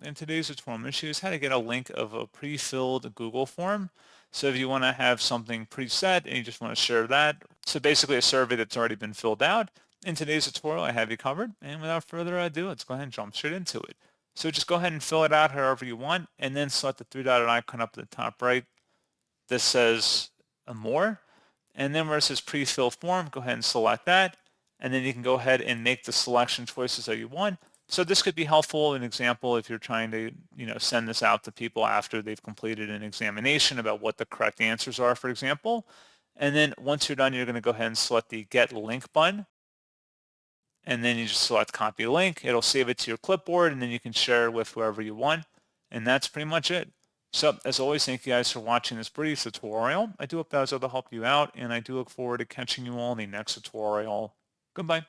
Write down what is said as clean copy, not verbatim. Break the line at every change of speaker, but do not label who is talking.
In today's tutorial, I'm going to show you how to get a link of a pre-filled Google form. So if you want to have something preset and you just want to share that, so basically a survey that's already been filled out, in today's tutorial I have you covered. And without further ado, let's go ahead and jump straight into it. So just go ahead and fill it out however you want, and then select the three-dotted icon up at the top right. This says more. And then where it says pre-fill form, go ahead and select that. And then you can go ahead and make the selection choices that you want. So this could be helpful, an example, if you're trying to, send this out to people after they've completed an examination about what the correct answers are, for example. And then once you're done, you're going to go ahead and select the Get Link button. And then you just select Copy Link. It'll save it to your clipboard, and then you can share it with whoever you want. And that's pretty much it. So as always, thank you guys for watching this brief tutorial. I do hope that was able to help you out, and I do look forward to catching you all in the next tutorial. Goodbye.